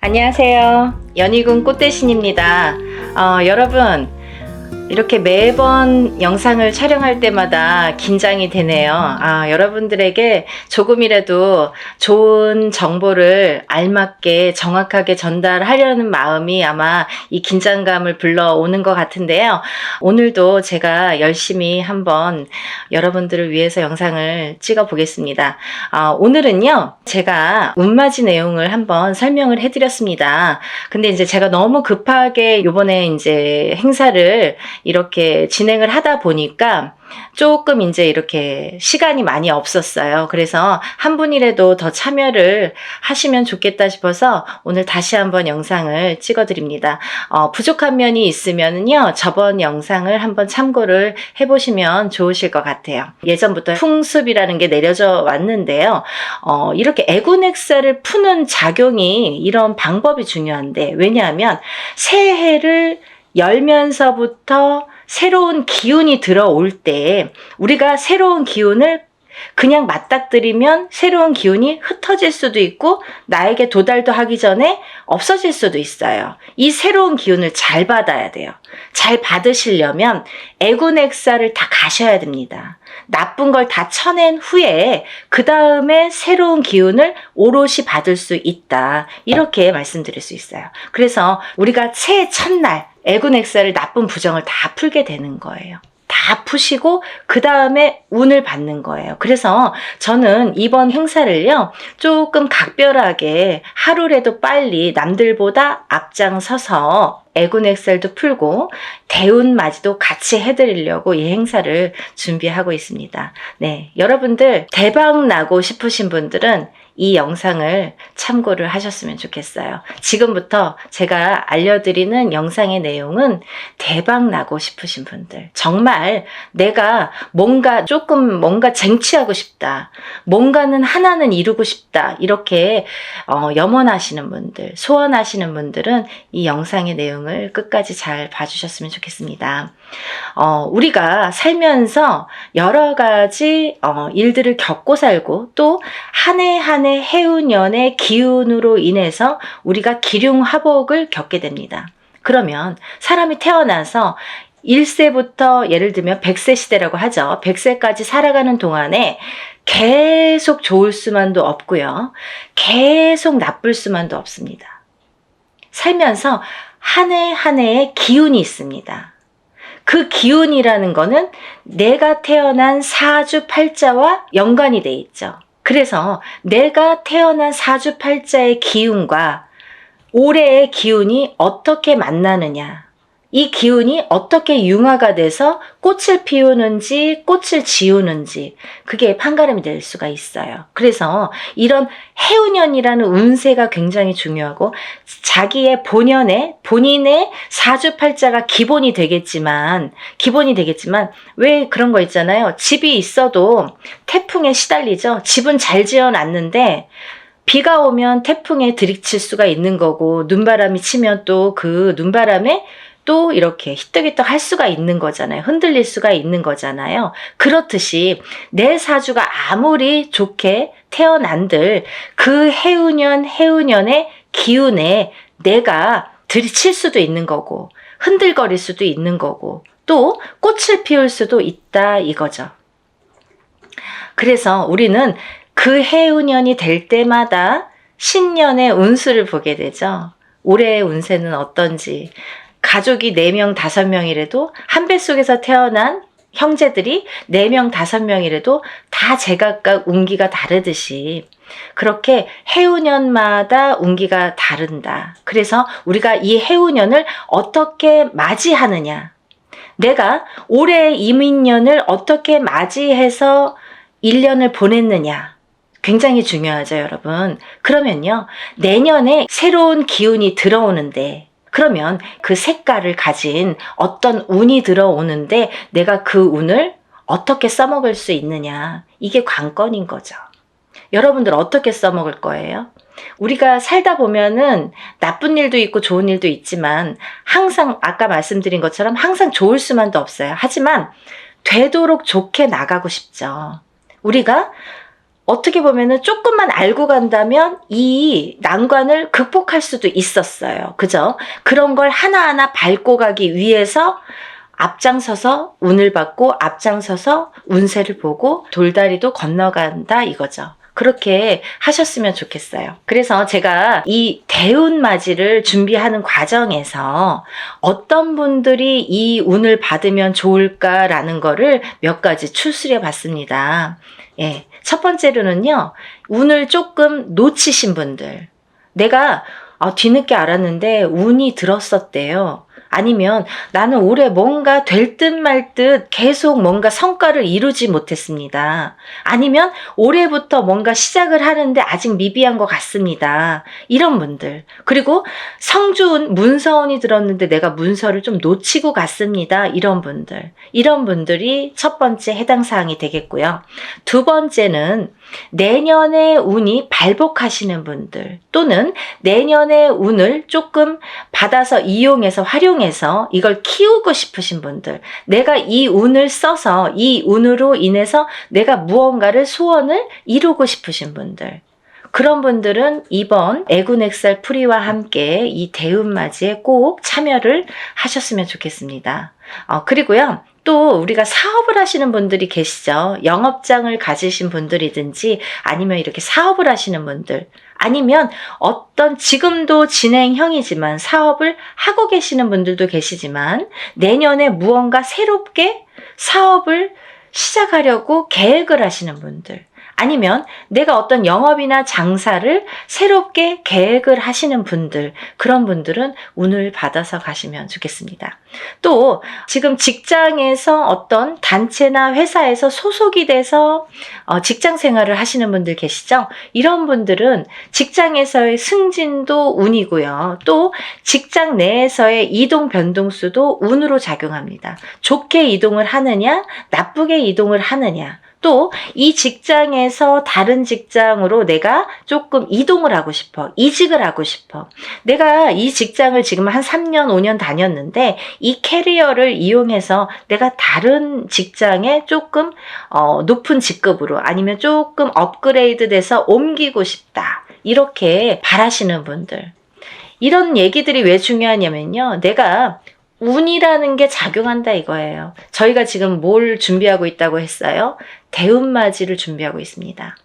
안녕하세요. 연희군 꽃대신입니다. 여러분, 이렇게 매번 영상을 촬영할 때마다 긴장이 되네요. 여러분들에게 조금이라도 좋은 정보를 알맞게 정확하게 전달하려는 마음이 아마 이 긴장감을 불러오는 것 같은데요. 오늘도 제가 열심히 한번 여러분들을 위해서 영상을 찍어 보겠습니다. 오늘은요, 제가 운맞이 내용을 한번 설명을 해드렸습니다. 근데 이제 제가 너무 급하게 요번에 이제 행사를 이렇게 진행을 하다 보니까 조금 이제 이렇게 시간이 많이 없었어요. 그래서 한 분이라도 더 참여를 하시면 좋겠다 싶어서 오늘 다시 한번 영상을 찍어 드립니다. 부족한 면이 있으면요, 저번 영상을 한번 참고를 해보시면 좋으실 것 같아요. 예전부터 풍습이라는 게 내려져 왔는데요. 이렇게 애군액사를 푸는 작용이 이런 방법이 중요한데, 왜냐하면 새해를 열면서부터 새로운 기운이 들어올 때 우리가 새로운 기운을 그냥 맞닥뜨리면 새로운 기운이 흩어질 수도 있고 나에게 도달도 하기 전에 없어질 수도 있어요. 이 새로운 기운을 잘 받아야 돼요. 잘 받으시려면 애군액사를 다 가셔야 됩니다. 나쁜 걸 다 쳐낸 후에 그 다음에 새로운 기운을 오롯이 받을 수 있다. 이렇게 말씀드릴 수 있어요. 그래서 우리가 새해 첫날 애군액사를 나쁜 부정을 다 풀게 되는 거예요. 다 푸시고 그 다음에 운을 받는 거예요. 그래서 저는 이번 행사를요, 조금 각별하게 하루라도 빨리 남들보다 앞장서서 애군액살도 풀고 대운맞이도 같이 해드리려고 이 행사를 준비하고 있습니다. 네, 여러분들 대박 나고 싶으신 분들은 이 영상을 참고를 하셨으면 좋겠어요. 지금부터 제가 알려드리는 영상의 내용은 대박 나고 싶으신 분들, 정말 내가 뭔가 쟁취하고 싶다, 뭔가는 하나는 이루고 싶다, 이렇게 염원하시는 분들, 소원하시는 분들은 이 영상의 내용을 끝까지 잘 봐주셨으면 좋겠습니다. 우리가 살면서 여러 가지 일들을 겪고 살고 또 한 해 한 해 해운년의 기운으로 인해서 우리가 기륭화복을 겪게 됩니다. 그러면 사람이 태어나서 1세부터 예를 들면 100세 시대라고 하죠. 100세까지 살아가는 동안에 계속 좋을 수만도 없고요. 계속 나쁠 수만도 없습니다. 살면서 한 해 한 해의 기운이 있습니다. 그 기운이라는 거는 내가 태어난 사주팔자와 연관이 돼 있죠. 그래서 내가 태어난 사주팔자의 기운과 올해의 기운이 어떻게 만나느냐, 이 기운이 어떻게 융화가 돼서 꽃을 피우는지 꽃을 지우는지 그게 판가름이 될 수가 있어요. 그래서 이런 해운년이라는 운세가 굉장히 중요하고 자기의 본인의 사주팔자가 기본이 되겠지만 왜 그런 거 있잖아요. 집이 있어도 태풍에 시달리죠. 집은 잘 지어놨는데 비가 오면 태풍에 들이칠 수가 있는 거고 눈바람이 치면 또 그 눈바람에 또 이렇게 히떡히떡 할 수가 있는 거잖아요. 흔들릴 수가 있는 거잖아요. 그렇듯이 내 사주가 아무리 좋게 태어난들 그 해운년의 기운에 내가 들이칠 수도 있는 거고 흔들거릴 수도 있는 거고 또 꽃을 피울 수도 있다 이거죠. 그래서 우리는 그 해운년이 될 때마다 신년의 운수를 보게 되죠. 올해의 운세는 어떤지, 가족이 4명, 5명이라도 한 뱃속에서 태어난 형제들이 4명, 5명이라도 다 제각각 운기가 다르듯이 그렇게 해운년마다 운기가 다른다. 그래서 우리가 이 해운년을 어떻게 맞이하느냐, 내가 올해의 이민년을 어떻게 맞이해서 1년을 보냈느냐, 굉장히 중요하죠, 여러분. 그러면요, 내년에 새로운 기운이 들어오는데, 그러면 그 색깔을 가진 어떤 운이 들어오는데 내가 그 운을 어떻게 써먹을 수 있느냐, 이게 관건인 거죠. 여러분들 어떻게 써먹을 거예요? 우리가 살다 보면은 나쁜 일도 있고 좋은 일도 있지만 항상 아까 말씀드린 것처럼 항상 좋을 수만도 없어요. 하지만 되도록 좋게 나가고 싶죠. 우리가 어떻게 보면은 조금만 알고 간다면 이 난관을 극복할 수도 있었어요. 그죠? 그런 걸 하나하나 밟고 가기 위해서 앞장서서 운을 받고 앞장서서 운세를 보고 돌다리도 건너간다 이거죠. 그렇게 하셨으면 좋겠어요. 그래서 제가 이 대운맞이를 준비하는 과정에서 어떤 분들이 이 운을 받으면 좋을까라는 거를 몇 가지 추스려 봤습니다. 예. 첫 번째로는요, 운을 조금 놓치신 분들. 내가 뒤늦게 알았는데 운이 들었었대요. 아니면 나는 올해 뭔가 될 듯 말 듯 계속 뭔가 성과를 이루지 못했습니다. 아니면 올해부터 뭔가 시작을 하는데 아직 미비한 것 같습니다. 이런 분들. 그리고 성주운, 문서운이 들었는데 내가 문서를 좀 놓치고 갔습니다. 이런 분들. 이런 분들이 첫 번째 해당 사항이 되겠고요. 두 번째는 내년의 운이 발복하시는 분들 또는 내년의 운을 조금 받아서 이용해서 활용해서 이걸 키우고 싶으신 분들, 내가 이 운을 써서 이 운으로 인해서 내가 무언가를 소원을 이루고 싶으신 분들, 그런 분들은 이번 애군액살 풀이와 함께 이 대운맞이에 꼭 참여를 하셨으면 좋겠습니다. 그리고요, 또 우리가 사업을 하시는 분들이 계시죠. 영업장을 가지신 분들이든지 아니면 이렇게 사업을 하시는 분들, 아니면 어떤 지금도 진행형이지만 사업을 하고 계시는 분들도 계시지만 내년에 무언가 새롭게 사업을 시작하려고 계획을 하시는 분들, 아니면 내가 어떤 영업이나 장사를 새롭게 계획을 하시는 분들, 그런 분들은 운을 받아서 가시면 좋겠습니다. 또 지금 직장에서 어떤 단체나 회사에서 소속이 돼서 직장 생활을 하시는 분들 계시죠? 이런 분들은 직장에서의 승진도 운이고요. 또 직장 내에서의 이동 변동수도 운으로 작용합니다. 좋게 이동을 하느냐, 나쁘게 이동을 하느냐, 또 이 직장에서 다른 직장으로 내가 조금 이동을 하고 싶어, 이직을 하고 싶어. 내가 이 직장을 지금 한 3년, 5년 다녔는데 이 캐리어를 이용해서 내가 다른 직장에 조금 높은 직급으로 아니면 조금 업그레이드 돼서 옮기고 싶다. 이렇게 바라시는 분들. 이런 얘기들이 왜 중요하냐면요. 내가 운이라는 게 작용한다 이거예요. 저희가 지금 뭘 준비하고 있다고 했어요? 대운맞이를 준비하고 있습니다.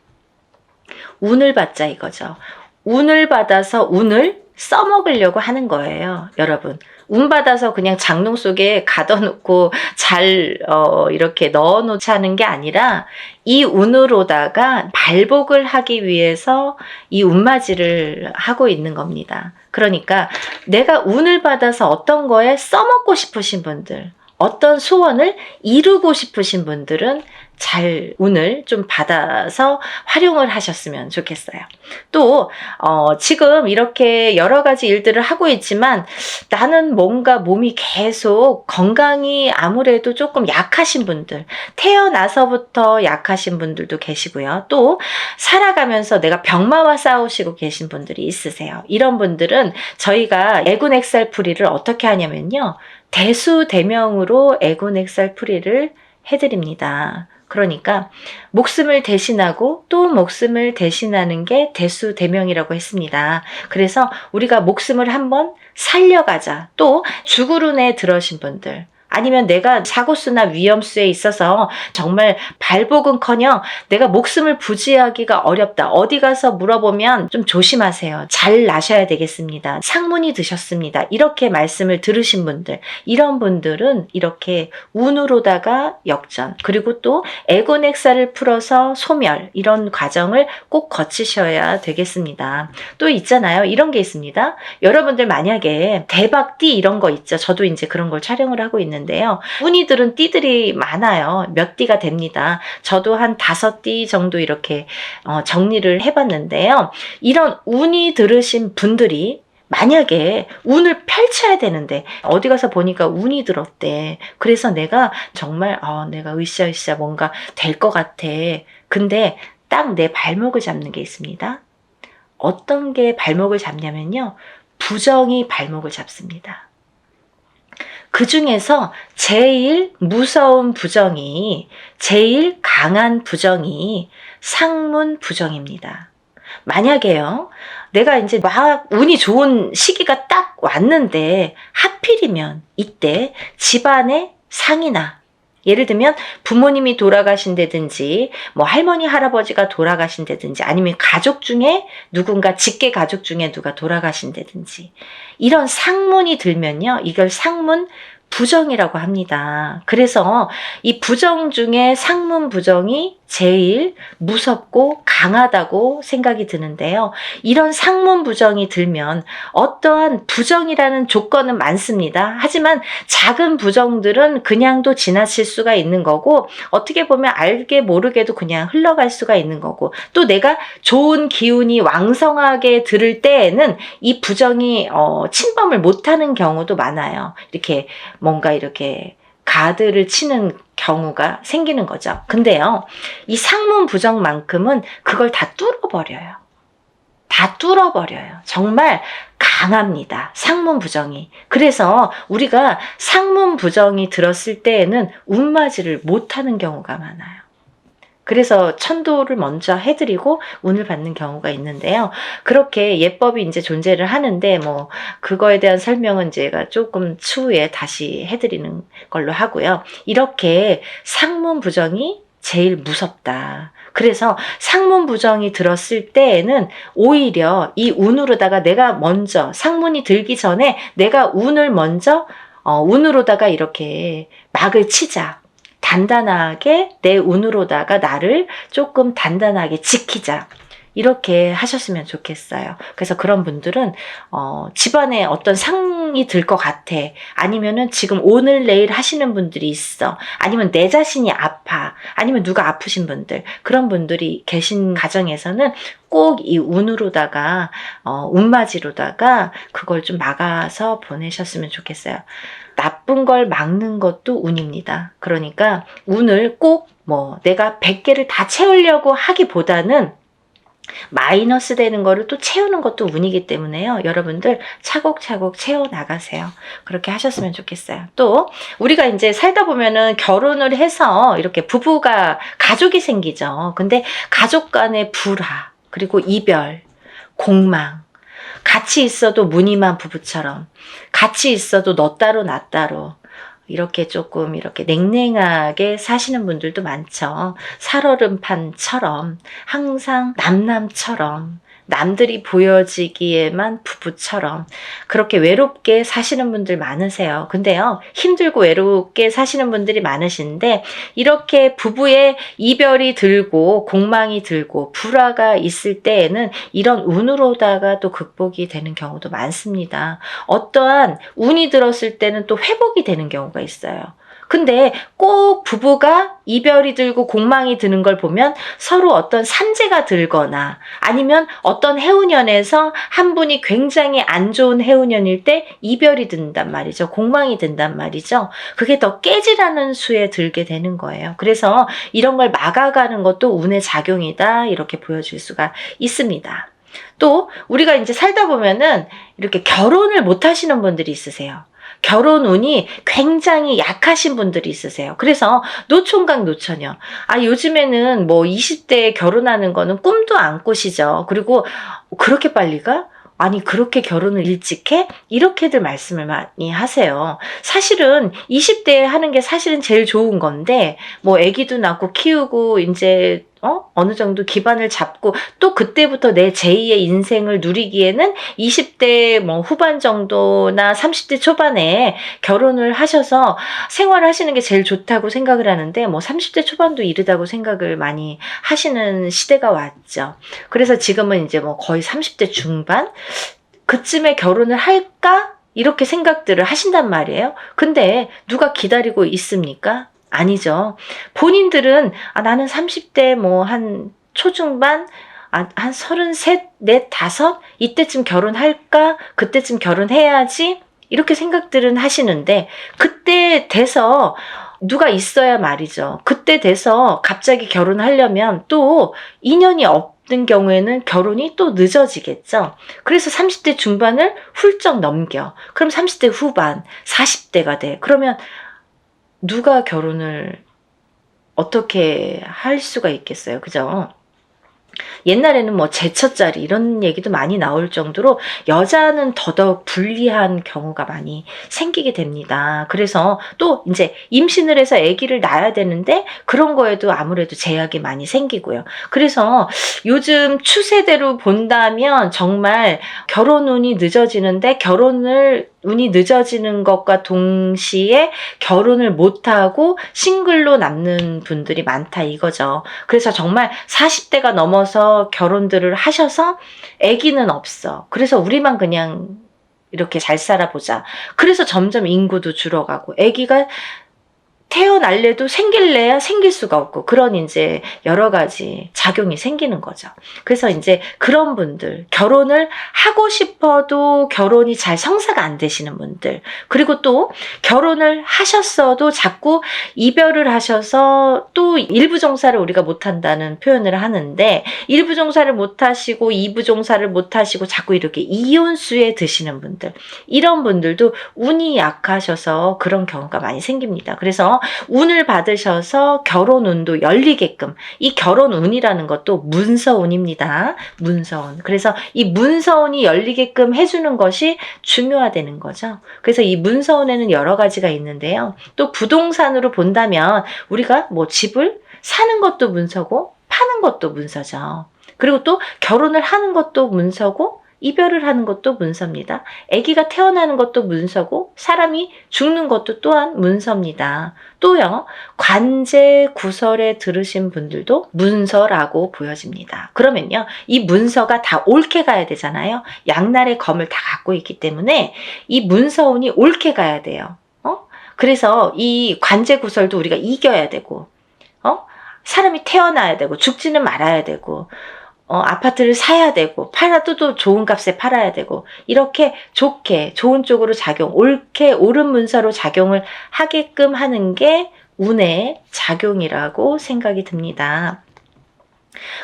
운을 받자 이거죠. 운을 받아서 운을 써먹으려고 하는 거예요. 여러분. 운 받아서 그냥 장롱 속에 가둬놓고 잘 이렇게 넣어놓지 하는 게 아니라 이 운으로다가 발복을 하기 위해서 이 운맞이를 하고 있는 겁니다. 그러니까 내가 운을 받아서 어떤 거에 써먹고 싶으신 분들, 어떤 소원을 이루고 싶으신 분들은 잘 운을 좀 받아서 활용을 하셨으면 좋겠어요. 또 지금 이렇게 여러 가지 일들을 하고 있지만 나는 뭔가 몸이 계속 건강이 아무래도 조금 약하신 분들, 태어나서부터 약하신 분들도 계시고요. 또 살아가면서 내가 병마와 싸우시고 계신 분들이 있으세요. 이런 분들은 저희가 애군액살풀이를 어떻게 하냐면요, 대수대명으로 애군액살풀이를 해드립니다. 그러니까 목숨을 대신하고 또 목숨을 대신하는 게 대수대명이라고 했습니다. 그래서 우리가 목숨을 한번 살려가자. 또 죽으run에 들어신 분들, 아니면 내가 사고수나 위험수에 있어서 정말 발복은커녕 내가 목숨을 부지하기가 어렵다. 어디 가서 물어보면 좀 조심하세요. 잘 나셔야 되겠습니다. 상문이 드셨습니다. 이렇게 말씀을 들으신 분들, 이런 분들은 이렇게 운으로다가 역전, 그리고 또 애곤액사를 풀어서 소멸, 이런 과정을 꼭 거치셔야 되겠습니다. 또 있잖아요. 이런 게 있습니다. 여러분들 만약에 대박띠 이런 거 있죠. 저도 이제 그런 걸 촬영을 하고 있는데요. 운이 들은 띠들이 많아요. 몇 띠가 됩니다. 저도 한 5띠 정도 이렇게 정리를 해봤는데요. 이런 운이 들으신 분들이 만약에 운을 펼쳐야 되는데 어디 가서 보니까 운이 들었대. 그래서 내가 정말 내가 으쌰으쌰 뭔가 될 것 같아. 근데 딱 내 발목을 잡는 게 있습니다. 어떤 게 발목을 잡냐면요, 부정이 발목을 잡습니다. 그 중에서 제일 무서운 부정이, 제일 강한 부정이 상문 부정입니다. 만약에요, 내가 이제 막 운이 좋은 시기가 딱 왔는데 하필이면 이때 집안에 상이나, 예를 들면 부모님이 돌아가신다든지 뭐 할머니 할아버지가 돌아가신다든지 아니면 가족 중에 누군가 직계 가족 중에 누가 돌아가신다든지 이런 상문이 들면요, 이걸 상문 부정이라고 합니다. 그래서 이 부정 중에 상문 부정이 제일 무섭고 강하다고 생각이 드는데요. 이런 상문 부정이 들면 어떠한 부정이라는 조건은 많습니다. 하지만 작은 부정들은 그냥도 지나칠 수가 있는 거고, 어떻게 보면 알게 모르게도 그냥 흘러갈 수가 있는 거고, 또 내가 좋은 기운이 왕성하게 들을 때에는 이 부정이 침범을 못하는 경우도 많아요. 이렇게 뭔가 이렇게 가드를 치는 경우가 생기는 거죠. 근데요, 이 상문 부정만큼은 그걸 다 뚫어버려요. 다 뚫어버려요. 정말 강합니다. 상문 부정이. 그래서 우리가 상문 부정이 들었을 때에는 운맞이를 못하는 경우가 많아요. 그래서 천도를 먼저 해드리고 운을 받는 경우가 있는데요. 그렇게 예법이 이제 존재를 하는데, 뭐, 그거에 대한 설명은 제가 조금 추후에 다시 해드리는 걸로 하고요. 이렇게 상문 부정이 제일 무섭다. 그래서 상문 부정이 들었을 때에는 오히려 이 운으로다가 내가 먼저, 상문이 들기 전에 내가 운을 먼저, 운으로다가 이렇게 막을 치자. 단단하게 내 운으로다가 나를 조금 단단하게 지키자. 이렇게 하셨으면 좋겠어요. 그래서 그런 분들은 집안에 어떤 상이 들 것 같아. 아니면은 지금 오늘 내일 하시는 분들이 있어. 아니면 내 자신이 아파. 아니면 누가 아프신 분들. 그런 분들이 계신 가정에서는 꼭 이 운으로다가 운맞이로다가 그걸 좀 막아서 보내셨으면 좋겠어요. 나쁜 걸 막는 것도 운입니다. 그러니까 운을 꼭 뭐 내가 100개를 다 채우려고 하기보다는 마이너스 되는 거를 또 채우는 것도 운이기 때문에요. 여러분들 차곡차곡 채워 나가세요. 그렇게 하셨으면 좋겠어요. 또 우리가 이제 살다 보면은 결혼을 해서 이렇게 부부가 가족이 생기죠. 근데 가족 간의 불화, 그리고 이별, 공망, 같이 있어도 무늬만 부부처럼, 같이 있어도 너 따로 나 따로, 이렇게 조금 이렇게 냉랭하게 사시는 분들도 많죠. 살얼음판처럼, 항상 남남처럼, 남들이 보여지기에만 부부처럼 그렇게 외롭게 사시는 분들 많으세요. 근데요, 힘들고 외롭게 사시는 분들이 많으신데, 이렇게 부부의 이별이 들고 공망이 들고 불화가 있을 때에는 이런 운으로다가 또 극복이 되는 경우도 많습니다. 어떠한 운이 들었을 때는 또 회복이 되는 경우가 있어요. 근데 꼭 부부가 이별이 들고 공망이 드는 걸 보면 서로 어떤 산재가 들거나 아니면 어떤 해운년에서 한 분이 굉장히 안 좋은 해운년일 때 이별이 든단 말이죠. 공망이 든단 말이죠. 그게 더 깨지라는 수에 들게 되는 거예요. 그래서 이런 걸 막아가는 것도 운의 작용이다, 이렇게 보여줄 수가 있습니다. 또 우리가 이제 살다 보면은 이렇게 결혼을 못 하시는 분들이 있으세요. 결혼 운이 굉장히 약하신 분들이 있으세요. 그래서 노총각 노처녀. 요즘에는 뭐 20대에 결혼하는 거는 꿈도 안 꾸시죠. 그리고 그렇게 빨리 가? 아니, 그렇게 결혼을 일찍 해? 이렇게들 말씀을 많이 하세요. 사실은 20대에 하는 게 사실은 제일 좋은 건데, 뭐 아기도 낳고 키우고 이제 어느 정도 기반을 잡고 또 그때부터 내 제2의 인생을 누리기에는 20대 뭐 후반 정도나 30대 초반에 결혼을 하셔서 생활하시는 게 제일 좋다고 생각을 하는데, 뭐 30대 초반도 이르다고 생각을 많이 하시는 시대가 왔죠. 그래서 지금은 이제 뭐 거의 30대 중반? 그쯤에 결혼을 할까? 이렇게 생각들을 하신단 말이에요. 근데 누가 기다리고 있습니까? 아니죠. 본인들은 나는 30대 뭐 한 초중반, 한 33, 4, 5 이때쯤 결혼할까? 그때쯤 결혼해야지? 이렇게 생각들은 하시는데, 그때 돼서 누가 있어야 말이죠. 그때 돼서 갑자기 결혼하려면 또 인연이 없는 경우에는 결혼이 또 늦어지겠죠. 그래서 30대 중반을 훌쩍 넘겨. 그럼 30대 후반, 40대가 돼. 그러면 누가 결혼을 어떻게 할 수가 있겠어요. 그죠? 옛날에는 뭐 제처자리 이런 얘기도 많이 나올 정도로 여자는 더더욱 불리한 경우가 많이 생기게 됩니다. 그래서 또 이제 임신을 해서 아기를 낳아야 되는데 그런 거에도 아무래도 제약이 많이 생기고요. 그래서 요즘 추세대로 본다면 정말 결혼 운이 늦어지는데 운이 늦어지는 것과 동시에 결혼을 못하고 싱글로 남는 분들이 많다 이거죠. 그래서 정말 40대가 넘어서 결혼들을 하셔서 아기는 없어. 그래서 우리만 그냥 이렇게 잘 살아보자. 그래서 점점 인구도 줄어가고 아기가 태어날래도 생길래야 생길 수가 없고 그런 이제 여러 가지 작용이 생기는 거죠. 그래서 이제 그런 분들, 결혼을 하고 싶어도 결혼이 잘 성사가 안 되시는 분들, 그리고 또 결혼을 하셨어도 자꾸 이별을 하셔서 또 일부 종사를 우리가 못한다는 표현을 하는데 일부 종사를 못하시고 이부 종사를 못하시고 자꾸 이렇게 이혼수에 드시는 분들, 이런 분들도 운이 약하셔서 그런 경우가 많이 생깁니다. 그래서 운을 받으셔서 결혼운도 열리게끔, 이 결혼운이라는 것도 문서운입니다. 문서운. 그래서 이 문서운이 열리게끔 해주는 것이 중요하다는 거죠. 그래서 이 문서운에는 여러 가지가 있는데요. 또 부동산으로 본다면 우리가 뭐 집을 사는 것도 문서고 파는 것도 문서죠. 그리고 또 결혼을 하는 것도 문서고 이별을 하는 것도 문서입니다. 아기가 태어나는 것도 문서고 사람이 죽는 것도 또한 문서입니다. 또요, 관제 구설에 들으신 분들도 문서라고 보여집니다. 그러면요, 이 문서가 다 옳게 가야 되잖아요. 양날의 검을 다 갖고 있기 때문에 이 문서운이 옳게 가야 돼요. 그래서 이 관제 구설도 우리가 이겨야 되고, 사람이 태어나야 되고 죽지는 말아야 되고, 아파트를 사야 되고 팔아도 또 좋은 값에 팔아야 되고 이렇게 좋게 좋은 쪽으로 옳게 옳은 문서로 작용을 하게끔 하는 게 운의 작용이라고 생각이 듭니다.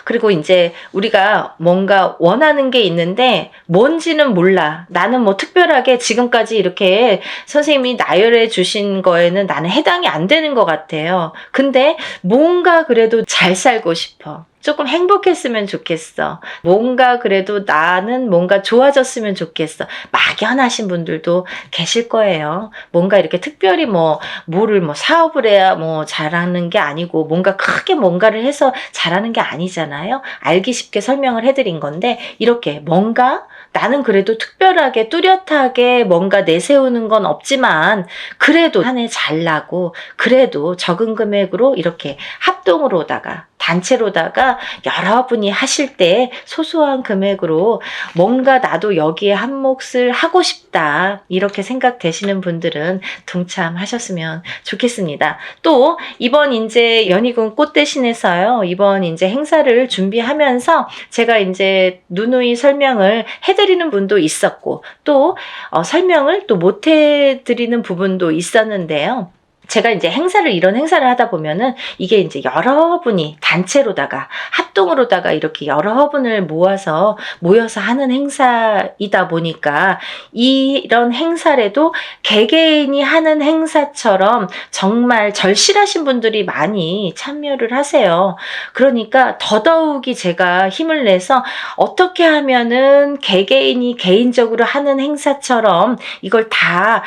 그리고 이제 우리가 뭔가 원하는 게 있는데 뭔지는 몰라. 나는 뭐 특별하게 지금까지 이렇게 선생님이 나열해 주신 거에는 나는 해당이 안 되는 것 같아요. 근데 뭔가 그래도 잘 살고 싶어. 조금 행복했으면 좋겠어. 뭔가 그래도 나는 뭔가 좋아졌으면 좋겠어. 막연하신 분들도 계실 거예요. 뭔가 이렇게 특별히 뭐를 사업을 해야 잘하는 게 아니고 뭔가 크게 뭔가를 해서 잘하는 게 아니잖아요. 알기 쉽게 설명을 해드린 건데 이렇게 뭔가 나는 그래도 특별하게 뚜렷하게 뭔가 내세우는 건 없지만 그래도 한 해 잘 나고 그래도 적은 금액으로 이렇게 합동으로다가 단체로다가 여러분이 하실 때 소소한 금액으로 뭔가 나도 여기에 한 몫을 하고 싶다 이렇게 생각되시는 분들은 동참하셨으면 좋겠습니다. 또 이번 이제 연희군 꽃대신에서요, 이번 이제 행사를 준비하면서 제가 이제 누누이 설명을 해드리는 분도 있었고 또 설명을 또 못 해드리는 부분도 있었는데요. 제가 이제 이런 행사를 하다 보면은 이게 이제 여러분이 단체로다가 합동으로다가 이렇게 여러분을 모여서 하는 행사이다 보니까 이런 행사라도 개개인이 하는 행사처럼 정말 절실하신 분들이 많이 참여를 하세요. 그러니까 더더욱이 제가 힘을 내서 어떻게 하면은 개개인이 개인적으로 하는 행사처럼 이걸 다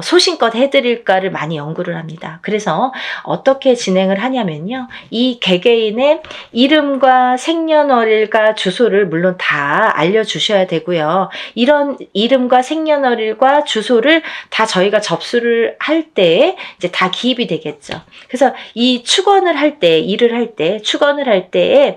소신껏 해드릴까를 많이 연구를 합니다. 그래서 어떻게 진행을 하냐면요. 이 개개인의 이름과 생년월일과 주소를 물론 다 알려주셔야 되고요. 이런 이름과 생년월일과 주소를 다 저희가 접수를 할 때 이제 다 기입이 되겠죠. 그래서 이 축원을 할 때, 일을 할 때, 축원을 할 때에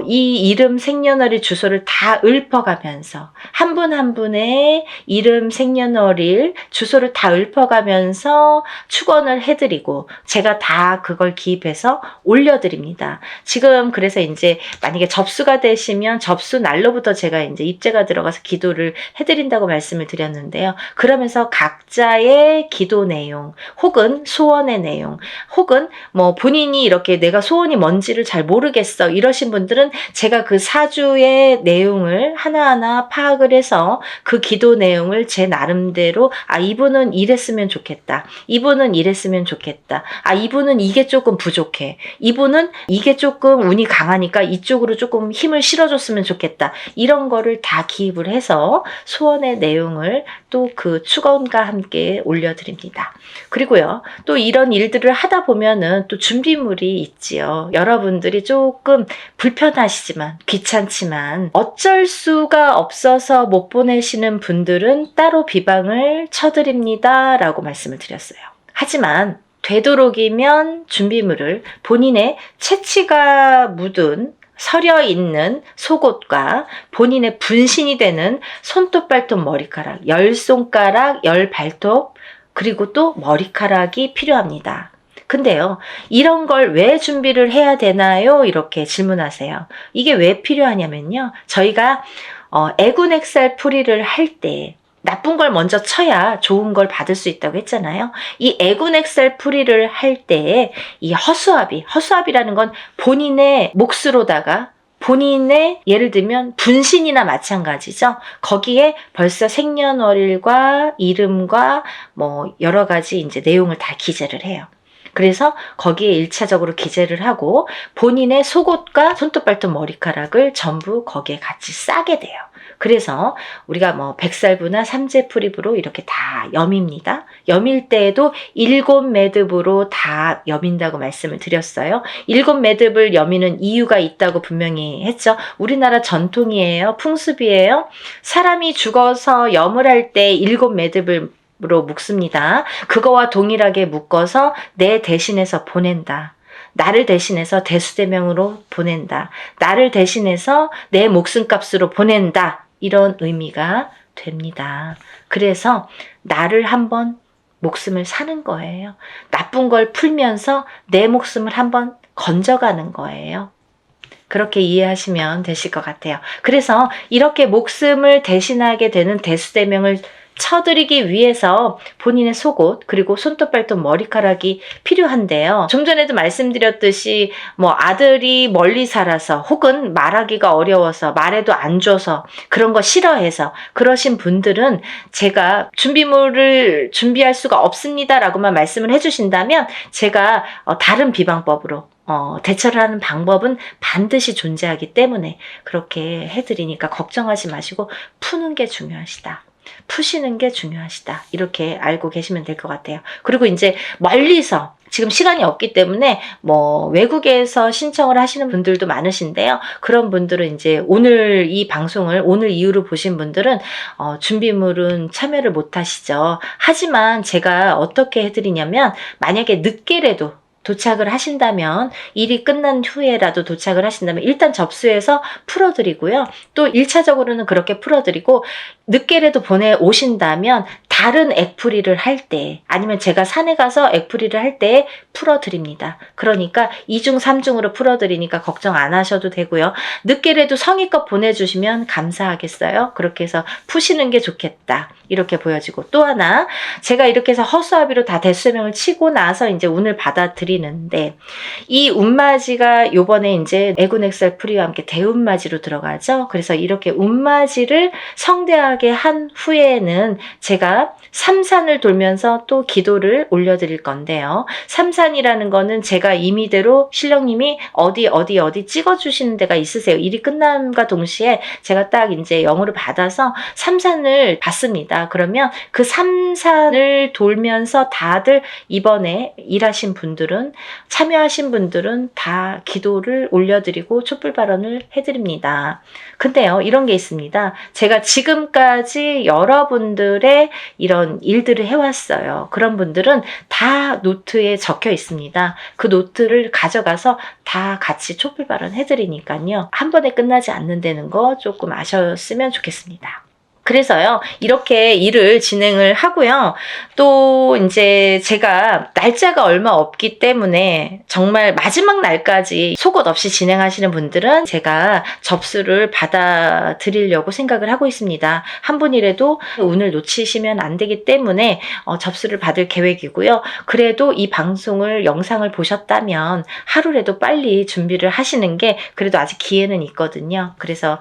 이 이름, 생년월일, 주소를 다 읊어가면서 한 분 한 분의 이름, 생년월일, 주소를 이거를 다 읊어가면서 축원을 해드리고 제가 다 그걸 기입해서 올려드립니다. 지금 그래서 이제 만약에 접수가 되시면 접수 날로부터 제가 이제 입제가 들어가서 기도를 해드린다고 말씀을 드렸는데요. 그러면서 각자의 기도 내용 혹은 소원의 내용 혹은 뭐 본인이 이렇게 내가 소원이 뭔지를 잘 모르겠어 이러신 분들은 제가 그 사주의 내용을 하나하나 파악을 해서 그 기도 내용을 제 나름대로 이분은 이랬으면 좋겠다. 이분은 이랬으면 좋겠다. 이분은 이게 조금 부족해. 이분은 이게 조금 운이 강하니까 이쪽으로 조금 힘을 실어줬으면 좋겠다. 이런 거를 다 기입을 해서 소원의 내용을 또 그 축원과 함께 올려드립니다. 그리고요, 또 이런 일들을 하다 보면은 또 준비물이 있지요. 여러분들이 조금 불편하시지만, 귀찮지만, 어쩔 수가 없어서 못 보내시는 분들은 따로 비방을 쳐드립니다. 라고 말씀을 드렸어요. 하지만, 되도록이면 준비물을 본인의 채취가 묻은 서려 있는 속옷과 본인의 분신이 되는 손톱, 발톱, 머리카락, 10손가락, 10발톱, 그리고 또 머리카락이 필요합니다. 근데요, 이런 걸 왜 준비를 해야 되나요? 이렇게 질문하세요. 이게 왜 필요하냐면요, 저희가 애군액살 풀이를 할 때 나쁜 걸 먼저 쳐야 좋은 걸 받을 수 있다고 했잖아요. 이 애군액살 풀이를 할 때 이 허수아비라는 건 본인의 몫으로다가 본인의 예를 들면 분신이나 마찬가지죠. 거기에 벌써 생년월일과 이름과 뭐 여러 가지 이제 내용을 다 기재를 해요. 그래서 거기에 1차적으로 기재를 하고 본인의 속옷과 손톱, 발톱, 머리카락을 전부 거기에 같이 싸게 돼요. 그래서 우리가 뭐 백살부나 삼재풀입으로 이렇게 다 여밉니다. 여밀 때에도 7매듭으로 다 여민다고 말씀을 드렸어요. 7매듭을 여미는 이유가 있다고 분명히 했죠. 우리나라 전통이에요. 풍습이에요. 사람이 죽어서 염을 할 때 7매듭을 로 묶습니다. 그거와 동일하게 묶어서 내 대신해서 보낸다. 나를 대신해서 대수대명으로 보낸다. 나를 대신해서 내 목숨값으로 보낸다. 이런 의미가 됩니다. 그래서 나를 한번 목숨을 사는 거예요. 나쁜 걸 풀면서 내 목숨을 한번 건져가는 거예요. 그렇게 이해하시면 되실 것 같아요. 그래서 이렇게 목숨을 대신하게 되는 대수대명을 쳐드리기 위해서 본인의 속옷 그리고 손톱, 발톱, 머리카락이 필요한데요. 좀 전에도 말씀드렸듯이 뭐 아들이 멀리 살아서 혹은 말하기가 어려워서 말해도 안 줘서 그런 거 싫어해서 그러신 분들은 제가 준비물을 준비할 수가 없습니다 라고만 말씀을 해주신다면 제가 다른 비방법으로 대처를 하는 방법은 반드시 존재하기 때문에 그렇게 해드리니까 걱정하지 마시고 푸는 게 중요하시다. 푸시는 게 중요하시다. 이렇게 알고 계시면 될 것 같아요. 그리고 이제 멀리서 지금 시간이 없기 때문에 뭐 외국에서 신청을 하시는 분들도 많으신데요. 그런 분들은 이제 오늘 이 방송을 오늘 이후로 보신 분들은 준비물은 참여를 못 하시죠. 하지만 제가 어떻게 해드리냐면 만약에 늦게라도 도착을 하신다면 일이 끝난 후에라도 도착을 하신다면 일단 접수해서 풀어드리고요. 또 1차적으로는 그렇게 풀어드리고 늦게라도 보내오신다면 다른 액풀이를 할 때 아니면 제가 산에 가서 액풀이를 할 때 풀어드립니다. 그러니까 2중 3중으로 풀어드리니까 걱정 안 하셔도 되고요. 늦게라도 성의껏 보내주시면 감사하겠어요. 그렇게 해서 푸시는 게 좋겠다. 이렇게 보여지고 또 하나 제가 이렇게 해서 허수아비로 다 대수명을 치고 나서 이제 운을 받아들이는데 이 운맞이가 요번에 이제 애군액살 풀이와 함께 대운맞이로 들어가죠. 그래서 이렇게 운맞이를 성대하게 한 후에는 제가 삼산을 돌면서 또 기도를 올려드릴 건데요. 삼산이라는 거는 제가 임의대로 신령님이 어디 찍어주시는 데가 있으세요. 일이 끝남과 동시에 제가 딱 이제 영으로 받아서 삼산을 받습니다. 그러면 그 삼산을 돌면서 다들 이번에 일하신 분들은 참여하신 분들은 다 기도를 올려드리고 촛불 발언을 해드립니다. 근데요, 이런 게 있습니다. 제가 지금까지 여러분들의 이런 일들을 해왔어요. 그런 분들은 다 노트에 적혀 있습니다. 그 노트를 가져가서 다 같이 촛불 발언 해드리니까요. 한 번에 끝나지 않는다는 거 조금 아셨으면 좋겠습니다. 그래서요, 이렇게 일을 진행을 하고요. 또 이제 제가 날짜가 얼마 없기 때문에 정말 마지막 날까지 속옷 없이 진행하시는 분들은 제가 접수를 받아드리려고 생각을 하고 있습니다. 한 분이라도 운을 놓치시면 안 되기 때문에 접수를 받을 계획이고요. 그래도 이 방송을, 영상을 보셨다면 하루라도 빨리 준비를 하시는 게 그래도 아직 기회는 있거든요. 그래서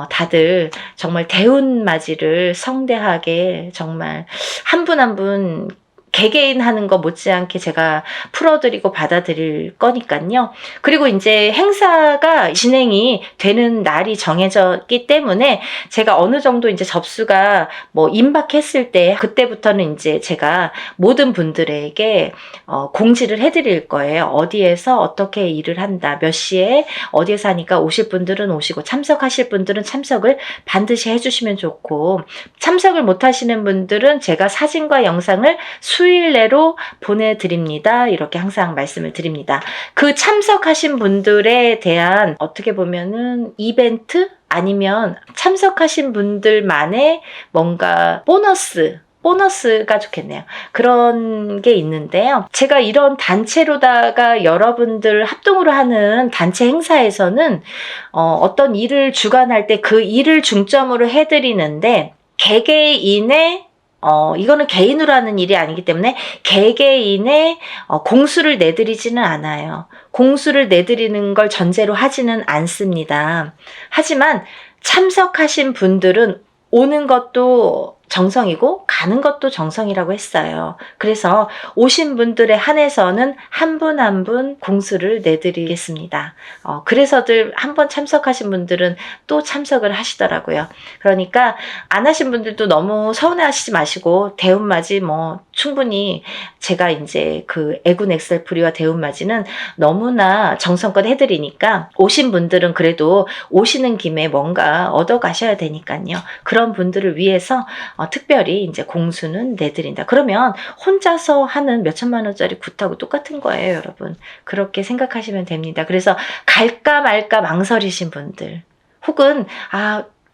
다들 정말 대운맞이를 성대하게 정말 한 분 한 분 개개인 하는 거 못지않게 제가 풀어드리고 받아들일 거니까요. 그리고 이제 행사가 진행이 되는 날이 정해졌기 때문에 제가 어느 정도 이제 접수가 뭐 임박했을 때 그때부터는 이제 제가 모든 분들에게 공지를 해드릴 거예요. 어디에서 어떻게 일을 한다, 몇 시에 어디에서 하니까 오실 분들은 오시고 참석하실 분들은 참석을 반드시 해주시면 좋고, 참석을 못 하시는 분들은 제가 사진과 영상을 수일 내로 보내드립니다. 이렇게 항상 말씀을 드립니다. 그 참석하신 분들에 대한 어떻게 보면은 이벤트 아니면 참석하신 분들만의 뭔가 보너스가 좋겠네요. 그런 게 있는데요. 제가 이런 단체로다가 여러분들 합동으로 하는 단체 행사에서는 어떤 일을 주관할 때 그 일을 중점으로 해드리는데, 개개인의 이거는 개인으로 하는 일이 아니기 때문에 개개인의 공수를 내드리지는 않아요. 공수를 내드리는 걸 전제로 하지는 않습니다. 하지만 참석하신 분들은 오는 것도 정성이고 가는 것도 정성이라고 했어요. 그래서 오신 분들에 한해서는 한 분 한 분 공수를 내드리겠습니다. 그래서들 한번 참석하신 분들은 또 참석을 하시더라고요. 그러니까 안 하신 분들도 너무 서운해하시지 마시고, 대운맞이 뭐 충분히 제가 이제 그 애군 엑셀프리와 대운맞이는 너무나 정성껏 해드리니까 오신 분들은 그래도 오시는 김에 뭔가 얻어 가셔야 되니까요. 그런 분들을 위해서 특별히 이제 공수는 내드린다. 그러면 혼자서 하는 몇천만 원짜리 굿하고 똑같은 거예요, 여러분. 그렇게 생각하시면 됩니다. 그래서 갈까 말까 망설이신 분들, 혹은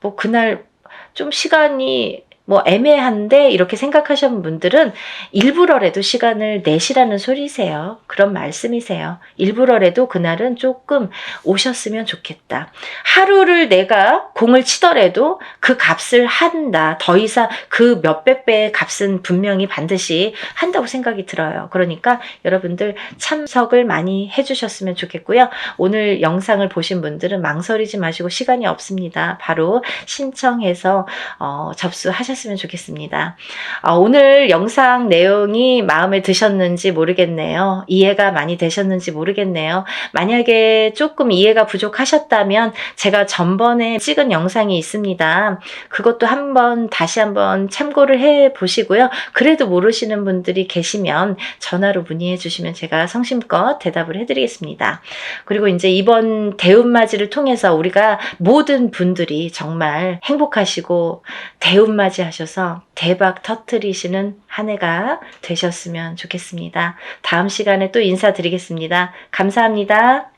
뭐 그날 좀 시간이 뭐 애매한데 이렇게 생각하시는 분들은 일부러라도 시간을 내시라는 소리세요. 그런 말씀이세요. 일부러라도 그날은 조금 오셨으면 좋겠다. 하루를 내가 공을 치더라도 그 값을 한다. 더 이상 그 몇백 배의 값은 분명히 반드시 한다고 생각이 들어요. 그러니까 여러분들 참석을 많이 해주셨으면 좋겠고요. 오늘 영상을 보신 분들은 망설이지 마시고, 시간이 없습니다. 바로 신청해서 접수하셨으면 좋겠습니다. 오늘 영상 내용이 마음에 드셨는지 모르겠네요. 이해가 많이 되셨는지 모르겠네요. 만약에 조금 이해가 부족하셨다면 제가 전번에 찍은 영상이 있습니다. 그것도 다시 한번 참고를 해 보시고요. 그래도 모르시는 분들이 계시면 전화로 문의해 주시면 제가 성심껏 대답을 해드리겠습니다. 그리고 이제 이번 대운맞이를 통해서 우리가 모든 분들이 정말 행복하시고 대운맞이 하셔서 대박 터뜨리시는 한 해가 되셨으면 좋겠습니다. 다음 시간에 또 인사드리겠습니다. 감사합니다.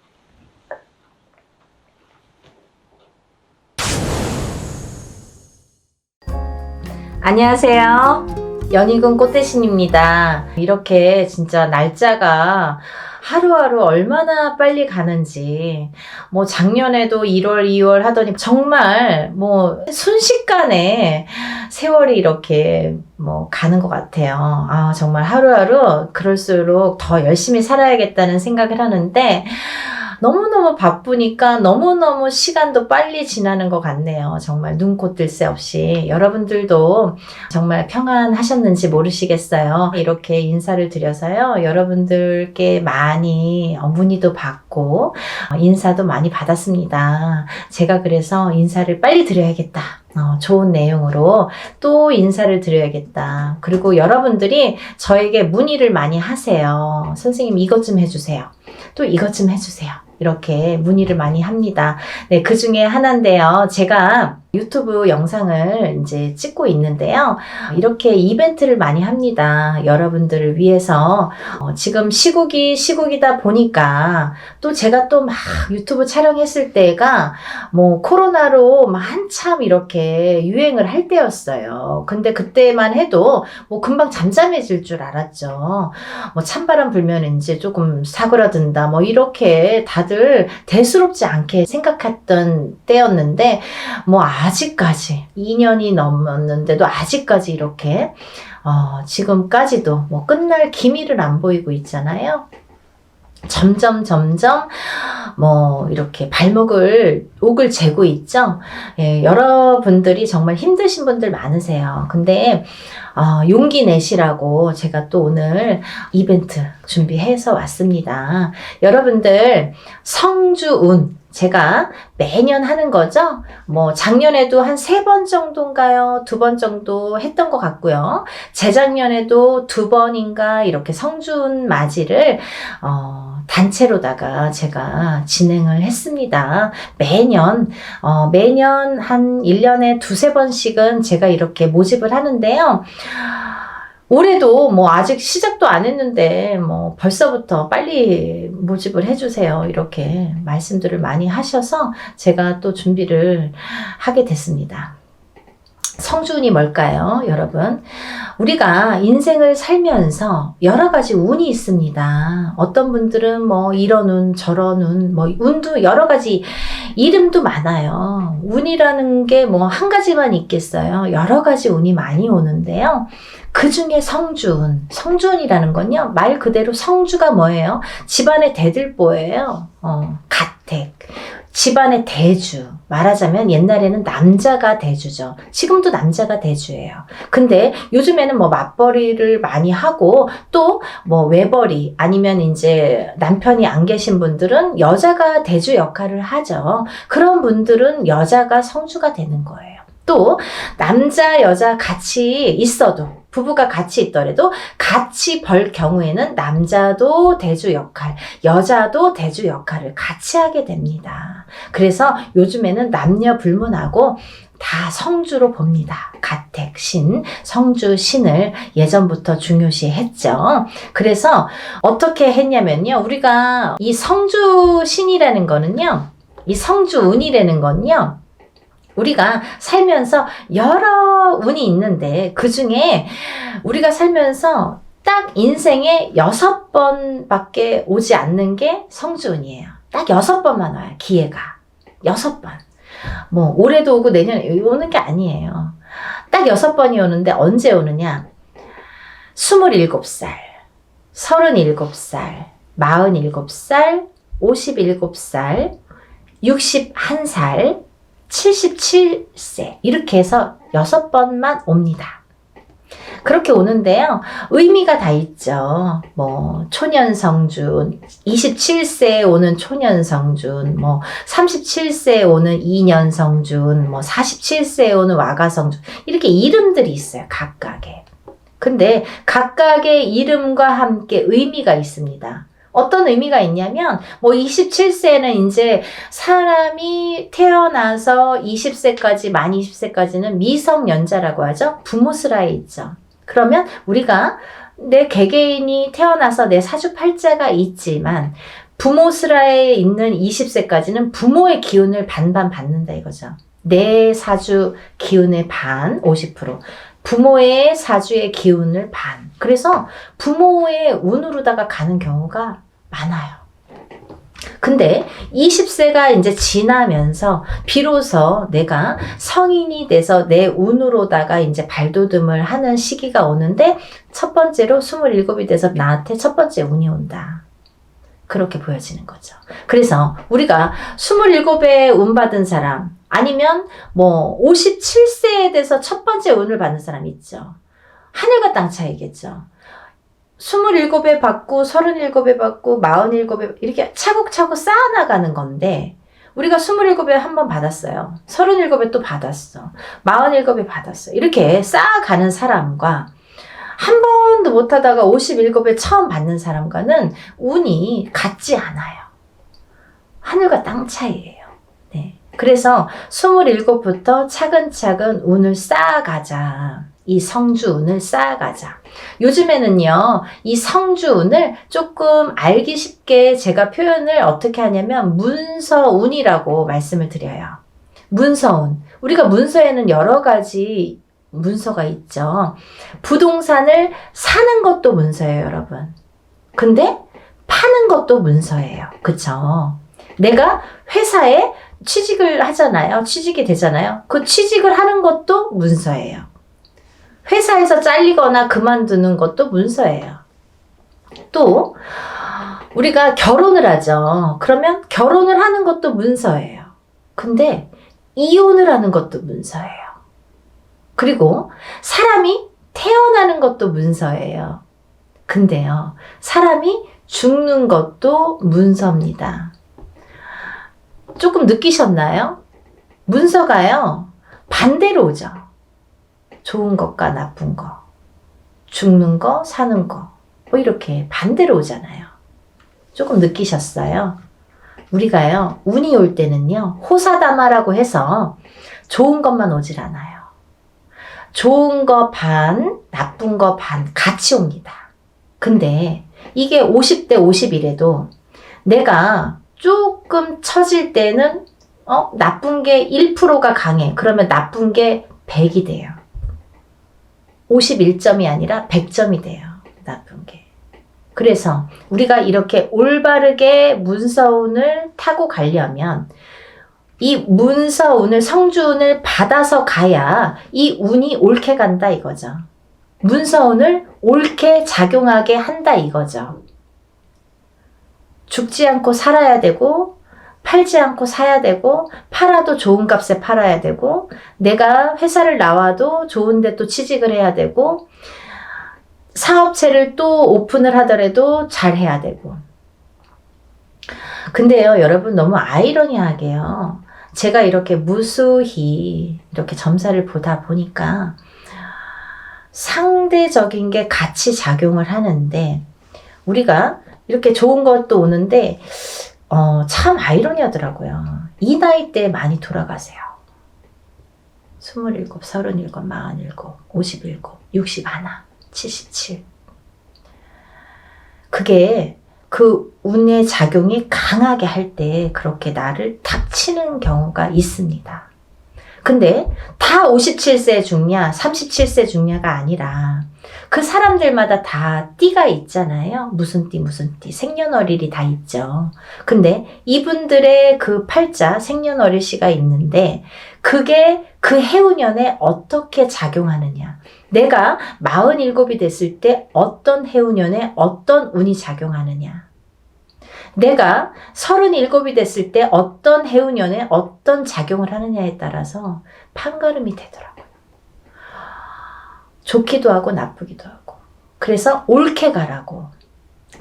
안녕하세요. 연희군 꽃대신입니다. 이렇게 진짜 날짜가 하루하루 얼마나 빨리 가는지, 뭐 작년에도 1월, 2월 하더니 정말 뭐 순식간에 세월이 이렇게 뭐 가는 것 같아요. 정말 하루하루 그럴수록 더 열심히 살아야겠다는 생각을 하는데, 너무너무 바쁘니까 너무너무 시간도 빨리 지나는 것 같네요. 정말 눈코 뜰 새 없이. 여러분들도 정말 평안하셨는지 모르시겠어요. 이렇게 인사를 드려서요, 여러분들께 많이 문의도 받고 인사도 많이 받았습니다. 제가 그래서 인사를 빨리 드려야겠다. 좋은 내용으로 또 인사를 드려야겠다. 그리고 여러분들이 저에게 문의를 많이 하세요. 선생님 이것 좀 해주세요. 또 이것 좀 해주세요. 이렇게 문의를 많이 합니다. 네, 그 중에 하나인데요. 제가 유튜브 영상을 이제 찍고 있는데요. 이렇게 이벤트를 많이 합니다. 여러분들을 위해서. 지금 시국이다 보니까 또 제가 또 막 유튜브 촬영했을 때가 뭐 코로나로 막 한참 이렇게 유행을 할 때였어요. 근데 그때만 해도 뭐 금방 잠잠해질 줄 알았죠. 뭐 찬바람 불면 이제 조금 사그라든다. 뭐 이렇게 다들 대수롭지 않게 생각했던 때였는데 뭐 아직까지 2년이 넘었는데도 아직까지 이렇게 지금까지도 뭐 끝날 기미를 안 보이고 있잖아요. 점점 뭐 이렇게 옥을 재고 있죠. 예, 여러분들이 정말 힘드신 분들 많으세요. 근데 용기 내시라고 제가 또 오늘 이벤트 준비해서 왔습니다. 여러분들 성주운 제가 매년 하는 거죠. 뭐 작년에도 한 3번 정도인가요? 2번 정도 했던 것 같고요. 재작년에도 2번인가 이렇게 성준 맞이를 단체로다가 제가 진행을 했습니다. 매년 한 1년에 2-3번씩은 제가 이렇게 모집을 하는데요. 올해도 뭐 아직 시작도 안 했는데 뭐 벌써부터 빨리 모집을 해주세요. 이렇게 말씀들을 많이 하셔서 제가 또 준비를 하게 됐습니다. 성주운이 뭘까요, 여러분? 우리가 인생을 살면서 여러 가지 운이 있습니다. 어떤 분들은 뭐 이런 운, 저런 운, 뭐 운도 여러 가지 이름도 많아요. 운이라는 게 뭐 한 가지만 있겠어요. 여러 가지 운이 많이 오는데요. 그 중에 성주운, 성주운이라는 건요, 말 그대로 성주가 뭐예요? 집안의 대들보예요. 가택. 집안의 대주. 말하자면 옛날에는 남자가 대주죠. 지금도 남자가 대주예요. 근데 요즘에는 뭐 맞벌이를 많이 하고 또 뭐 외벌이 아니면 이제 남편이 안 계신 분들은 여자가 대주 역할을 하죠. 그런 분들은 여자가 성주가 되는 거예요. 또 남자 여자 같이 있어도 부부가 같이 있더라도 같이 벌 경우에는 남자도 대주 역할, 여자도 대주 역할을 같이 하게 됩니다. 그래서 요즘에는 남녀 불문하고 다 성주로 봅니다. 가택, 신, 성주, 신을 예전부터 중요시 했죠. 그래서 어떻게 했냐면요. 우리가 이 성주 신이라는 거는요. 이 성주 운이라는 건요. 우리가 살면서 여러 운이 있는데 그 중에 우리가 살면서 딱 인생에 6번밖에 오지 않는 게 성주운이에요. 딱 6번만 와요. 기회가. 6번. 뭐 올해도 오고 내년에 오는 게 아니에요. 딱 6번이 오는데 언제 오느냐? 27살, 37살, 47살, 57살, 61살, 77세 이렇게 해서 6번만 옵니다. 그렇게 오는데요. 의미가 다 있죠. 뭐 초년성준, 27세에 오는 초년성준, 뭐 37세에 오는 이년성준, 뭐 47세에 오는 와가성준 이렇게 이름들이 있어요. 각각의. 근데 각각의 이름과 함께 의미가 있습니다. 어떤 의미가 있냐면 뭐 27세는 이제 사람이 태어나서 20세까지 만 20세까지는 미성년자라고 하죠. 부모스라에 있죠. 그러면 우리가 내 개개인이 태어나서 내 사주팔자가 있지만 부모스라에 있는 20세까지는 부모의 기운을 반반 받는다 이거죠. 내 사주 기운의 반 50%. 부모의 사주의 기운을 반. 그래서 부모의 운으로다가 가는 경우가 많아요. 근데 20세가 이제 지나면서 비로소 내가 성인이 돼서 내 운으로다가 이제 발돋움을 하는 시기가 오는데 첫 번째로 27이 돼서 나한테 첫 번째 운이 온다. 그렇게 보여지는 거죠. 그래서 우리가 27에 운 받은 사람 아니면 뭐 57세에 돼서 첫 번째 운을 받는 사람 있죠. 하늘과 땅 차이겠죠. 27에 받고 37에 받고 47에 이렇게 차곡차곡 쌓아나가는 건데 우리가 27에 한 번 받았어요. 37에 또 받았어. 47에 받았어. 이렇게 쌓아가는 사람과 한 번도 못하다가 57에 처음 받는 사람과는 운이 같지 않아요. 하늘과 땅 차이예요. 네. 그래서 27부터 차근차근 운을 쌓아가자. 이 성주운을 쌓아가자. 요즘에는요, 이 성주운을 조금 알기 쉽게 제가 표현을 어떻게 하냐면 문서운이라고 말씀을 드려요. 문서운. 우리가 문서에는 여러 가지 문서가 있죠. 부동산을 사는 것도 문서예요, 여러분. 근데 파는 것도 문서예요. 그쵸? 내가 회사에 취직을 하잖아요. 취직이 되잖아요. 그 취직을 하는 것도 문서예요. 회사에서 잘리거나 그만두는 것도 문서예요. 또 우리가 결혼을 하죠. 그러면 결혼을 하는 것도 문서예요. 근데 이혼을 하는 것도 문서예요. 그리고 사람이 태어나는 것도 문서예요. 근데요, 사람이 죽는 것도 문서입니다. 조금 느끼셨나요? 문서가요, 반대로 오죠. 좋은 것과 나쁜 거, 죽는 거, 사는 거, 뭐 이렇게 반대로 오잖아요. 조금 느끼셨어요? 우리가요, 운이 올 때는요, 호사다마라고 해서 좋은 것만 오질 않아요. 좋은 거 반, 나쁜 거 반 같이 옵니다. 근데 이게 50대 50이래도 내가 조금 처질 때는 나쁜 게 1%가 강해. 그러면 나쁜 게 100이 돼요. 51점이 아니라 100점이 돼요. 나쁜 게. 그래서 우리가 이렇게 올바르게 문서운을 타고 가려면 이 문서운을, 성주운을 받아서 가야 이 운이 옳게 간다 이거죠. 문서운을 옳게 작용하게 한다 이거죠. 죽지 않고 살아야 되고, 팔지 않고 사야 되고, 팔아도 좋은 값에 팔아야 되고, 내가 회사를 나와도 좋은 데 또 취직을 해야 되고, 사업체를 또 오픈을 하더라도 잘 해야 되고. 근데요, 여러분 너무 아이러니하게요. 제가 이렇게 무수히 이렇게 점사를 보다 보니까 상대적인 게 같이 작용을 하는데, 우리가 이렇게 좋은 것도 오는데 참 아이러니하더라고요. 이 나이 때 많이 돌아가세요. 27, 37, 47, 57, 61, 77. 그게 그 운의 작용이 강하게 할 때 그렇게 나를 탁 치는 경우가 있습니다. 근데 다 57세 죽냐, 37세 죽냐가 아니라 그 사람들마다 다 띠가 있잖아요. 무슨 띠, 무슨 띠, 생년월일이 다 있죠. 근데 이분들의 그 팔자, 생년월일씨가 있는데 그게 그 해운년에 어떻게 작용하느냐. 내가 47이 됐을 때 어떤 해운년에 어떤 운이 작용하느냐. 내가 37이 됐을 때 어떤 해운년에 어떤 작용을 하느냐에 따라서 판가름이 되더라고요. 좋기도 하고 나쁘기도 하고. 그래서 옳게 가라고,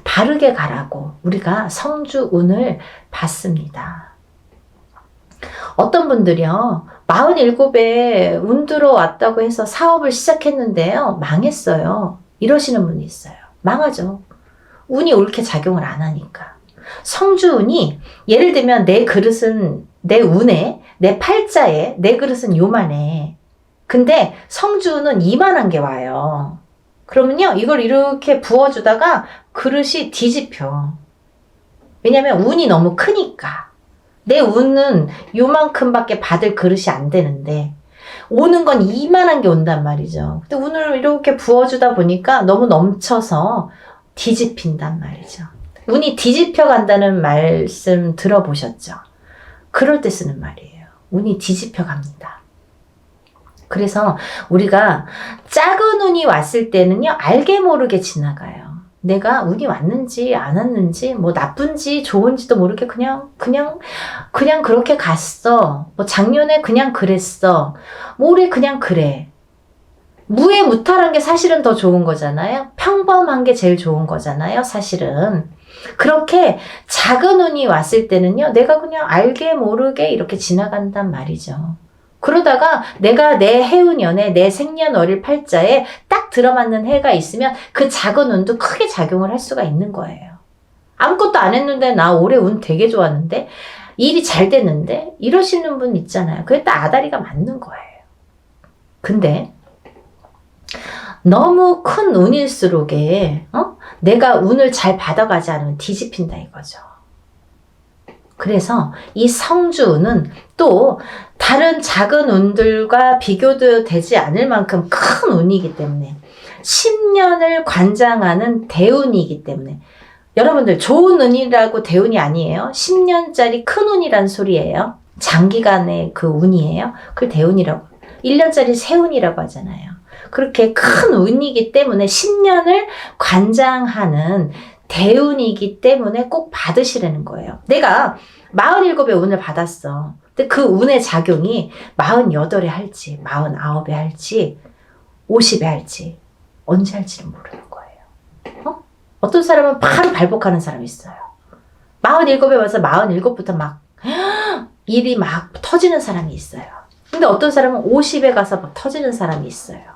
바르게 가라고 우리가 성주운을 받습니다. 어떤 분들이요, 47에 운 들어왔다고 해서 사업을 시작했는데요, 망했어요. 이러시는 분이 있어요. 망하죠. 운이 옳게 작용을 안 하니까. 성주운이, 예를 들면 내 그릇은, 내 운에, 내 팔자에 내 그릇은 요만해. 근데 성주운은 이만한 게 와요. 그러면요, 이걸 이렇게 부어주다가 그릇이 뒤집혀. 왜냐면 운이 너무 크니까. 내 운은 요만큼밖에 받을 그릇이 안 되는데 오는 건 이만한 게 온단 말이죠. 근데 운을 이렇게 부어주다 보니까 너무 넘쳐서 뒤집힌단 말이죠. 운이 뒤집혀 간다는 말씀 들어보셨죠? 그럴 때 쓰는 말이에요. 운이 뒤집혀 갑니다. 그래서 우리가 작은 운이 왔을 때는요, 알게 모르게 지나가요. 내가 운이 왔는지 안 왔는지, 뭐 나쁜지 좋은지도 모르게 그냥 그렇게 갔어. 뭐 작년에 그냥 그랬어. 뭐 올해 그냥 그래. 무해무탈한 게 사실은 더 좋은 거잖아요. 평범한 게 제일 좋은 거잖아요, 사실은. 그렇게 작은 운이 왔을 때는요, 내가 그냥 알게 모르게 이렇게 지나간단 말이죠. 그러다가 내가 내 해운년에, 내 생년월일 팔자에 딱 들어맞는 해가 있으면 그 작은 운도 크게 작용을 할 수가 있는 거예요. 아무것도 안 했는데 나 올해 운 되게 좋았는데 일이 잘 됐는데 이러시는 분 있잖아요. 그게 딱 아다리가 맞는 거예요. 근데 너무 큰 운일수록에 내가 운을 잘 받아가지 않으면 뒤집힌다 이거죠. 그래서 이 성주운은 또 다른 작은 운들과 비교도 되지 않을 만큼 큰 운이기 때문에 10년을 관장하는 대운이기 때문에 여러분들 좋은 운이라고 대운이 아니에요. 10년짜리 큰 운이란 소리예요. 장기간의 그 운이에요. 그걸 대운이라고 1년짜리 세운이라고 하잖아요. 그렇게 큰 운이기 때문에 10년을 관장하는 대운이기 때문에 꼭 받으시라는 거예요. 내가 47의 운을 받았어. 근데 그 운의 작용이 48에 할지 49에 할지 50에 할지 언제 할지는 모르는 거예요. 어떤 사람은 바로 발복하는 사람이 있어요. 47에 와서 47부터 막 일이 막 터지는 사람이 있어요. 근데 어떤 사람은 50에 가서 막 터지는 사람이 있어요.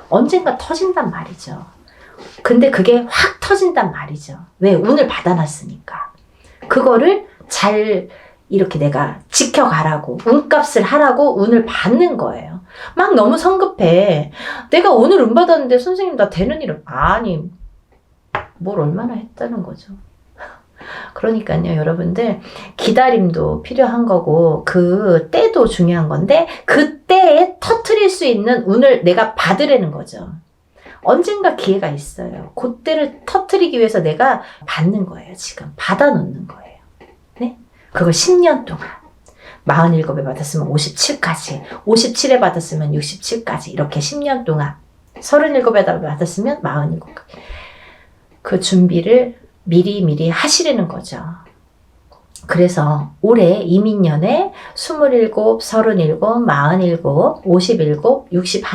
언젠가 터진단 말이죠. 근데 그게 확 터진단 말이죠. 왜? 운을 받아놨으니까. 그거를 잘 이렇게 내가 지켜가라고, 운값을 하라고 운을 받는 거예요. 막 너무 성급해. 내가 오늘 운 받았는데 선생님 나 되는 일은 아니 뭘 얼마나 했다는 거죠. 그러니까요, 여러분들 기다림도 필요한 거고 그 때도 중요한 건데 그 때에 터트릴 수 있는 운을 내가 받으라는 거죠. 언젠가 기회가 있어요. 그때를 터트리기 위해서 내가 받는 거예요. 지금 받아놓는 거예요. 네? 그걸 10년 동안 47에 받았으면 57까지 57에 받았으면 67까지 이렇게 10년 동안 37에 받았으면 47까지 그 준비를 미리 하시라는 거죠. 그래서 올해 이민년에 27, 37, 47, 57, 61,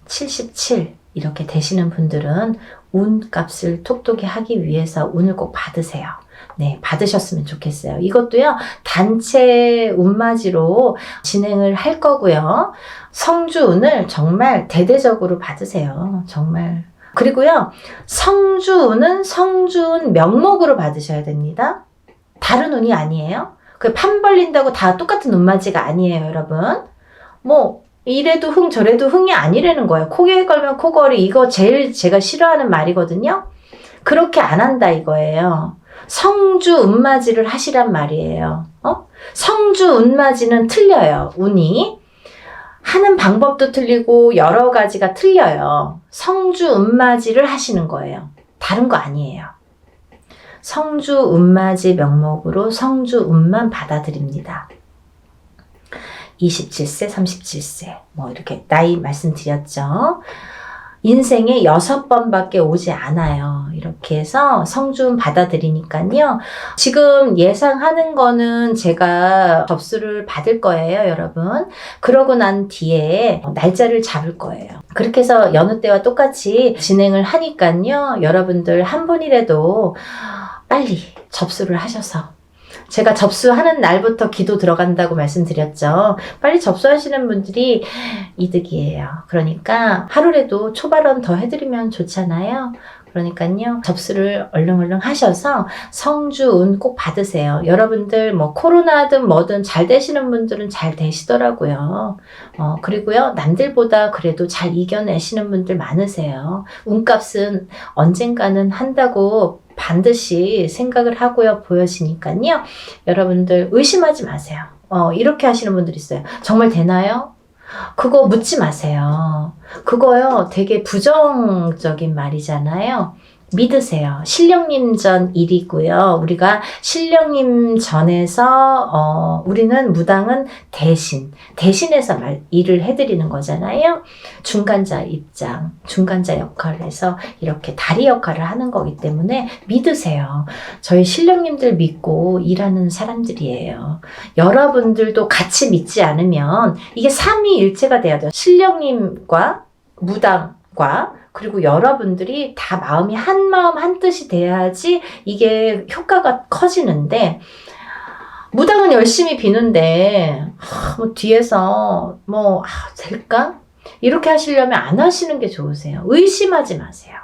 77 이렇게 되시는 분들은 운값을 톡톡히 하기 위해서 운을 꼭 받으세요. 네, 받으셨으면 좋겠어요. 이것도요, 단체 운맞이로 진행을 할 거고요. 성주운을 정말 대대적으로 받으세요. 정말. 그리고요, 성주운은 성주운 명목으로 받으셔야 됩니다. 다른 운이 아니에요. 그 판 벌린다고 다 똑같은 운맞이가 아니에요, 여러분. 뭐, 이래도 흥, 저래도 흥이 아니라는 거예요. 코에 걸면 코걸이, 이거 제일 제가 싫어하는 말이거든요. 그렇게 안 한다 이거예요. 성주 운맞이를 하시란 말이에요. 성주 운맞이는 틀려요, 운이. 하는 방법도 틀리고 여러 가지가 틀려요. 성주 운맞이를 하시는 거예요. 다른 거 아니에요. 성주 운맞이 명목으로 성주 운만 받아들입니다. 27세, 37세 뭐 이렇게 나이 말씀드렸죠. 인생에 6번밖에 오지 않아요. 이렇게 해서 성주운 받아들이니까요. 지금 예상하는 거는 제가 접수를 받을 거예요, 여러분. 그러고 난 뒤에 날짜를 잡을 거예요. 그렇게 해서 여느 때와 똑같이 진행을 하니까요. 여러분들 한 분이라도 빨리 접수를 하셔서 제가 접수하는 날부터 기도 들어간다고 말씀드렸죠. 빨리 접수하시는 분들이 이득이에요. 그러니까 하루라도 초발언 더 해드리면 좋잖아요. 그러니까요. 접수를 얼른 하셔서 성주운 꼭 받으세요. 여러분들 뭐 코로나든 뭐든 잘 되시는 분들은 잘 되시더라고요. 그리고요. 남들보다 그래도 잘 이겨내시는 분들 많으세요. 운값은 언젠가는 한다고 반드시 생각을 하고요. 보여지니까요. 여러분들 의심하지 마세요. 이렇게 하시는 분들 있어요. 정말 되나요? 그거 묻지 마세요. 그거요 되게 부정적인 말이잖아요. 믿으세요. 신령님 전 일이고요. 우리가 신령님 전에서 우리는 무당은 대신해서 일을 해드리는 거잖아요. 중간자 입장, 중간자 역할을 해서 이렇게 다리 역할을 하는 거기 때문에 믿으세요. 저희 신령님들 믿고 일하는 사람들이에요. 여러분들도 같이 믿지 않으면 이게 삼위일체가 돼야 돼요. 신령님과 무당과 그리고 여러분들이 다 마음이 한 마음 한 뜻이 돼야지 이게 효과가 커지는데 무당은 열심히 비는데 뭐 뒤에서 될까? 이렇게 하시려면 안 하시는 게 좋으세요. 의심하지 마세요.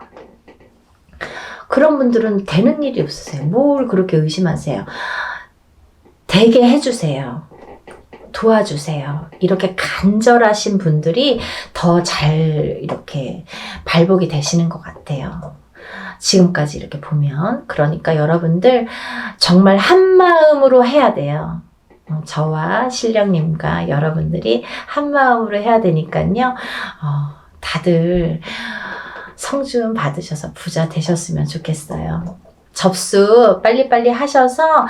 그런 분들은 되는 일이 없으세요. 뭘 그렇게 의심하세요. 되게 해주세요. 도와주세요. 이렇게 간절하신 분들이 더 잘 이렇게 발복이 되시는 것 같아요. 지금까지 이렇게 보면. 그러니까 여러분들 정말 한 마음으로 해야 돼요. 저와 신령님과 여러분들이 한 마음으로 해야 되니까요. 다들 성준 받으셔서 부자 되셨으면 좋겠어요. 접수 빨리빨리 하셔서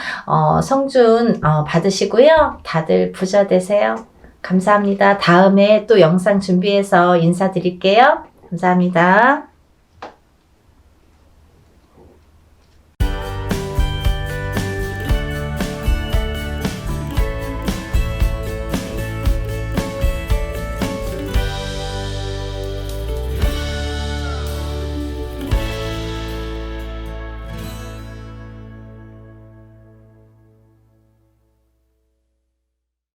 성준 받으시고요. 다들 부자 되세요. 감사합니다. 다음에 또 영상 준비해서 인사드릴게요. 감사합니다.